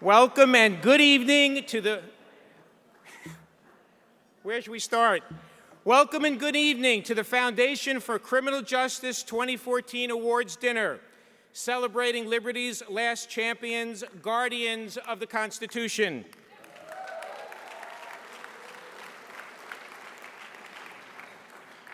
Welcome and good evening to the, where should we start? Welcome and good evening to the Foundation for Criminal Justice 2014 Awards Dinner, celebrating liberty's last champions, guardians of the Constitution.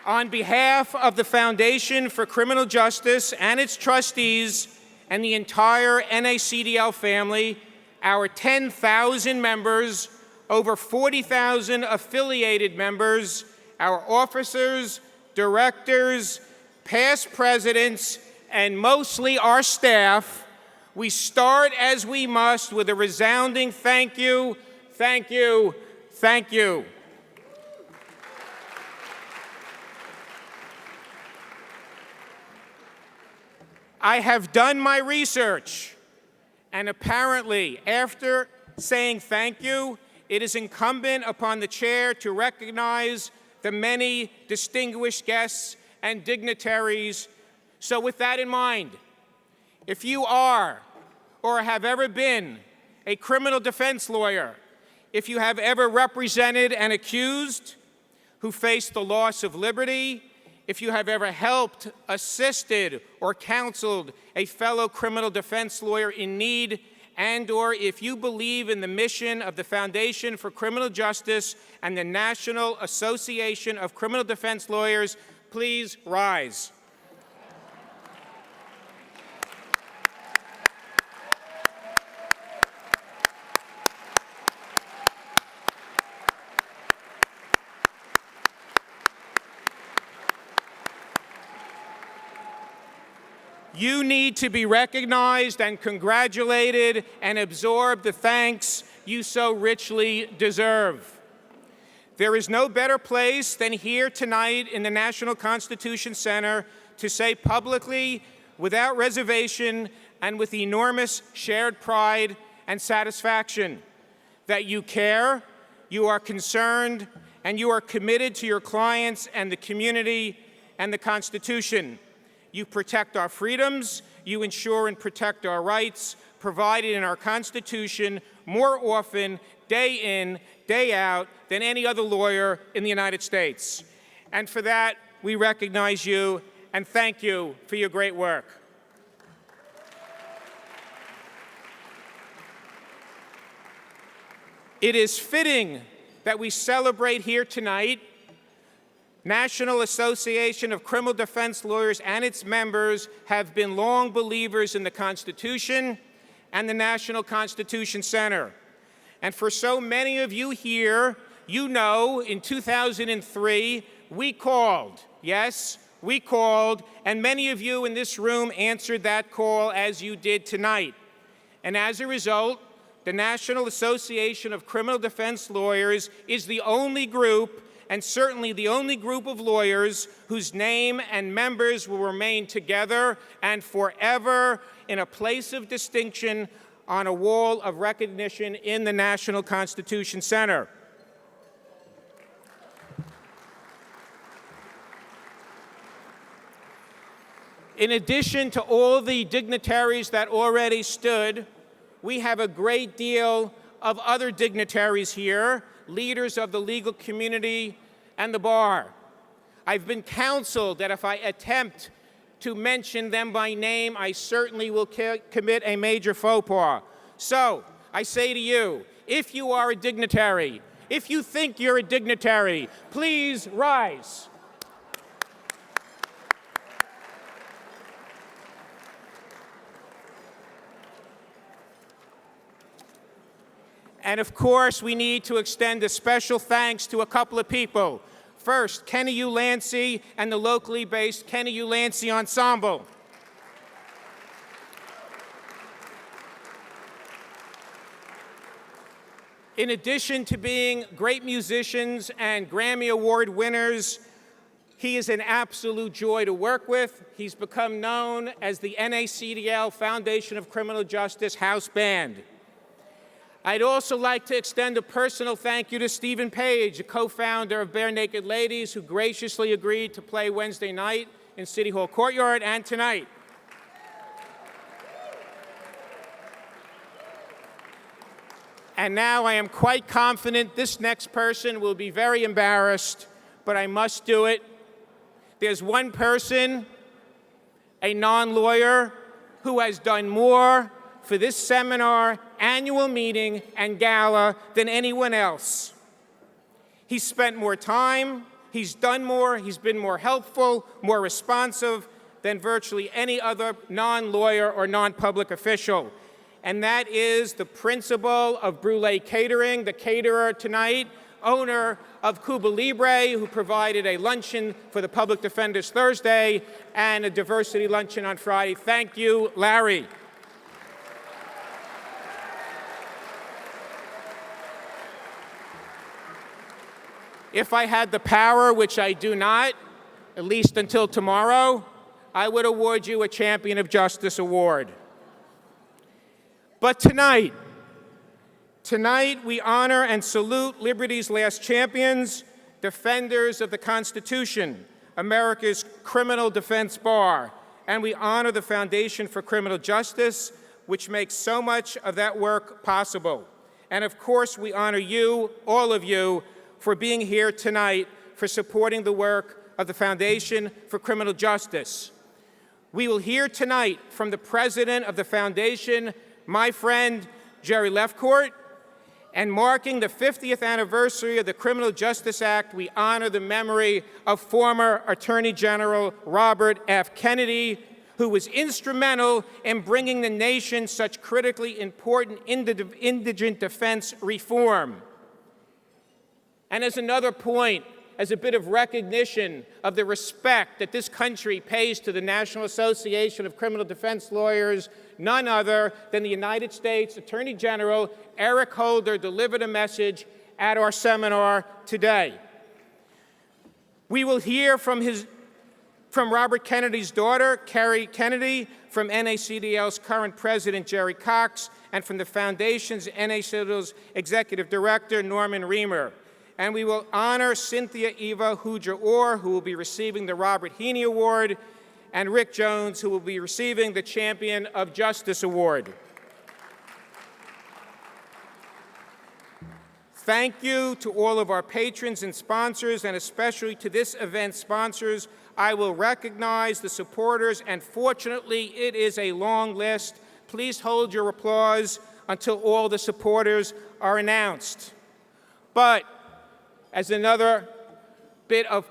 On behalf of the Foundation for Criminal Justice and its trustees and the entire NACDL family, our 10,000 members, over 40,000 affiliated members, our officers, directors, past presidents, and mostly our staff, we start as we must with a resounding thank you, thank you, thank you. I have done my research, and apparently, after saying thank you, it is incumbent upon the chair to recognize the many distinguished guests and dignitaries. So with that in mind, if you are or have ever been a criminal defense lawyer, if you have ever represented an accused who faced the loss of liberty, if you have ever helped, assisted, or counseled a fellow criminal defense lawyer in need, and/or if you believe in the mission of the Foundation for Criminal Justice and the National Association of Criminal Defense Lawyers, please rise. You need to be recognized and congratulated and absorb the thanks you so richly deserve. There is no better place than here tonight in the National Constitution Center to say publicly, without reservation, and with enormous shared pride and satisfaction, that you care, you are concerned, and you are committed to your clients and the community and the Constitution. You protect our freedoms, you ensure and protect our rights provided in our Constitution more often, day in, day out, than any other lawyer in the United States. And for that, we recognize you and thank you for your great work. It is fitting that we celebrate here tonight. National Association of Criminal Defense Lawyers and its members have been long believers in the Constitution and the National Constitution Center. And for so many of you here, you know in 2003, we called, yes, we called, and many of you in this room answered that call as you did tonight. And as a result, the National Association of Criminal Defense Lawyers is the only group, and certainly the only group of lawyers, whose name and members will remain together and forever in a place of distinction on a wall of recognition in the National Constitution Center. In addition to all the dignitaries that already stood, we have a great deal of other dignitaries here, leaders of the legal community and the bar. I've been counseled that if I attempt to mention them by name, I certainly will commit a major faux pas. So, I say to you, if you are a dignitary, if you think you're a dignitary, please rise. And of course, we need to extend a special thanks to a couple of people. First, Kenny Ulansey and the locally based Kenny Ulansey Ensemble. In addition to being great musicians and Grammy Award winners, he is an absolute joy to work with. He's become known as the NACDL Foundation of Criminal Justice House Band. I'd also like to extend a personal thank you to Stephen Page, a co-founder of Bare Naked Ladies, who graciously agreed to play Wednesday night in City Hall Courtyard and tonight. And now I am quite confident this next person will be very embarrassed, but I must do it. There's one person, a non-lawyer, who has done more for this seminar, annual meeting, and gala than anyone else. He's spent more time, he's done more, he's been more helpful, more responsive than virtually any other non-lawyer or non-public official. And that is the principal of Brule Catering, the caterer tonight, owner of Cuba Libre, who provided a luncheon for the public defenders Thursday and a diversity luncheon on Friday. Thank you, Larry. If I had the power, which I do not, at least until tomorrow, I would award you a Champion of Justice award. But tonight we honor and salute liberty's last champions, defenders of the Constitution, America's criminal defense bar, and we honor the Foundation for Criminal Justice, which makes so much of that work possible. And of course, we honor you, all of you, for being here tonight, for supporting the work of the Foundation for Criminal Justice. We will hear tonight from the president of the Foundation, my friend Jerry Lefcourt, and marking the 50th anniversary of the Criminal Justice Act, we honor the memory of former Attorney General Robert F. Kennedy, who was instrumental in bringing the nation such critically important indigent defense reform. And as another point, as a bit of recognition of the respect that this country pays to the National Association of Criminal Defense Lawyers, none other than the United States Attorney General Eric Holder delivered a message at our seminar today. We will hear from Robert Kennedy's daughter, Carrie Kennedy, from NACDL's current president, Jerry Cox, and from the Foundation's NACDL's executive director, Norman Reamer. And we will honor Cynthia Eva Hooja-Orr, who will be receiving the Robert Heaney Award, and Rick Jones, who will be receiving the Champion of Justice Award. Thank you to all of our patrons and sponsors, and especially to this event's sponsors. I will recognize the supporters, and fortunately, it is a long list. Please hold your applause until all the supporters are announced. But as another bit of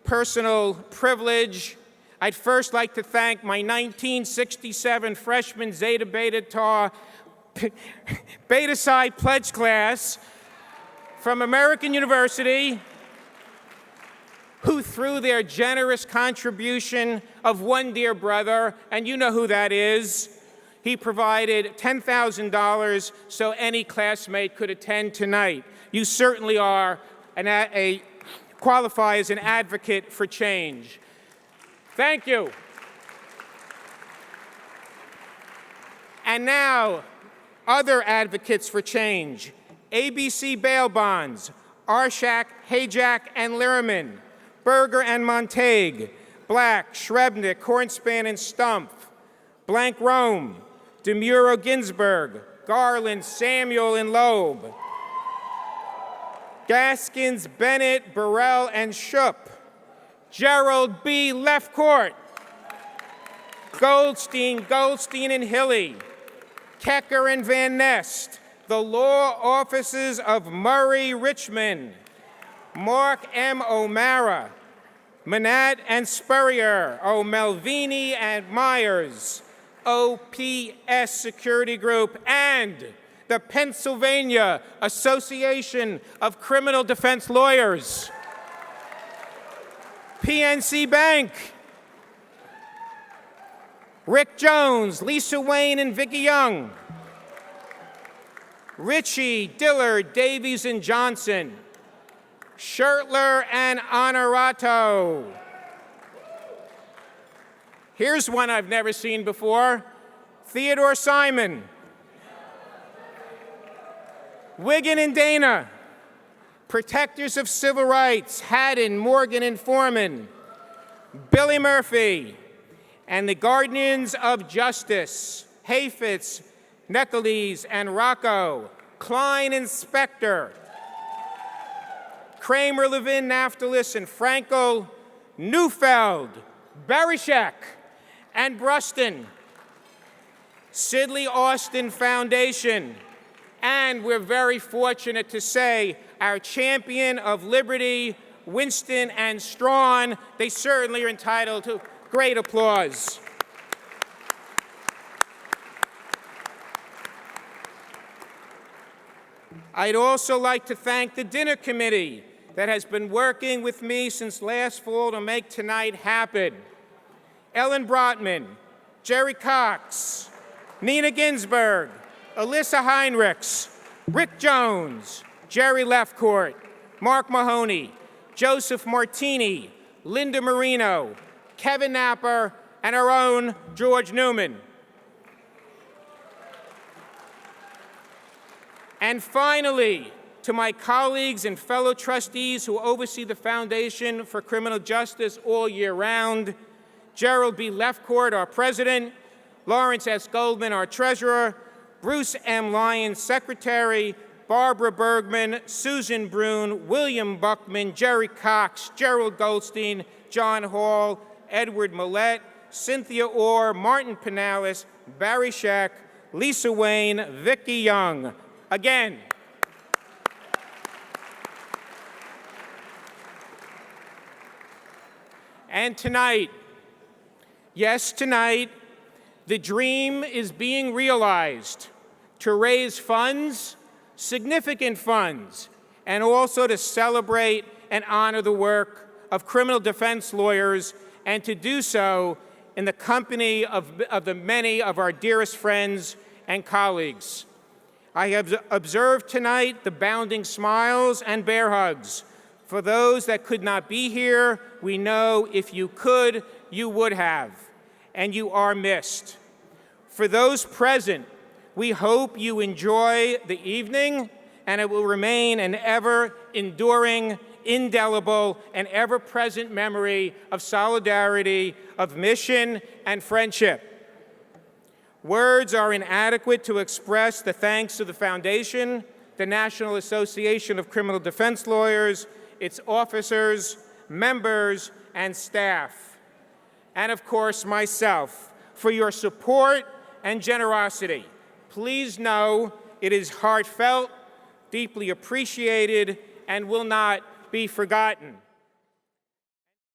personal privilege, I'd first like to thank my 1967 freshman Zeta Beta Tau Beta Psi pledge class from American University, who through their generous contribution of one dear brother, and you know who that is, he provided $10,000 so any classmate could attend tonight. You certainly are qualify as an advocate for change. Thank you. And now, other advocates for change. ABC Bail Bonds, Arshak, Hajak, and Lehrman, Berger and Montague, Black, Shrebnick, Hornspan, and Stumpf, Blank Rome, DeMuro Ginsburg, Garland, Samuel, and Loeb, Gaskins, Bennett, Burrell, and Shoup, Gerald B. Lefcourt, Goldstein, and Hilly, Kecker and Van Nest, the law offices of Murray Richmond, Mark M. O'Mara, Manat and Spurrier, O'Melvini and Myers, OPS Security Group, and the Pennsylvania Association of Criminal Defense Lawyers, PNC Bank, Rick Jones, Lisa Wayne, and Vicki Young, Ritchie, Dillard, Davies, and Johnson, Schertler and Honorato. Here's one I've never seen before, Theodore Simon, Wiggin and Dana, Protectors of Civil Rights, Haddon, Morgan, and Foreman, Billy Murphy, and the Guardians of Justice, Hayfitz, Nekeles, and Rocco, Klein and Spector, Kramer, Levin, Naftalis, and Frankel, Neufeld, Bereshek, and Bruston, Sidley Austin Foundation, and we're very fortunate to say our champion of liberty, Winston and Strawn. They certainly are entitled to great applause. I'd also like to thank the dinner committee that has been working with me since last fall to make tonight happen. Ellen Brotman, Jerry Cox, Nina Ginsburg, Alyssa Heinrichs, Rick Jones, Jerry Lefcourt, Mark Mahoney, Joseph Martini, Linda Marino, Kevin Napper, and our own George Newman. And finally, to my colleagues and fellow trustees who oversee the Foundation for Criminal Justice all year round, Gerald B. Lefcourt, our president, Lawrence S. Goldman, our treasurer, Bruce M. Lyons, secretary, Barbara Bergman, Susan Brune, William Buckman, Jerry Cox, Gerald Goldstein, John Hall, Edward Millett, Cynthia Orr, Martin Pinellas, Barry Scheck, Lisa Wayne, Vicki Young. Again, and tonight, yes, tonight, the dream is being realized to raise funds, significant funds, and also to celebrate and honor the work of criminal defense lawyers, and to do so in the company of the many of our dearest friends and colleagues. I have observed tonight the bounding smiles and bear hugs. For those that could not be here, we know if you could, you would have, and you are missed. For those present, we hope you enjoy the evening, and it will remain an ever-enduring, indelible, and ever-present memory of solidarity, of mission, and friendship. Words are inadequate to express the thanks of the Foundation, the National Association of Criminal Defense Lawyers, its officers, members, and staff, and of course myself, for your support and generosity. Please know it is heartfelt, deeply appreciated, and will not be forgotten.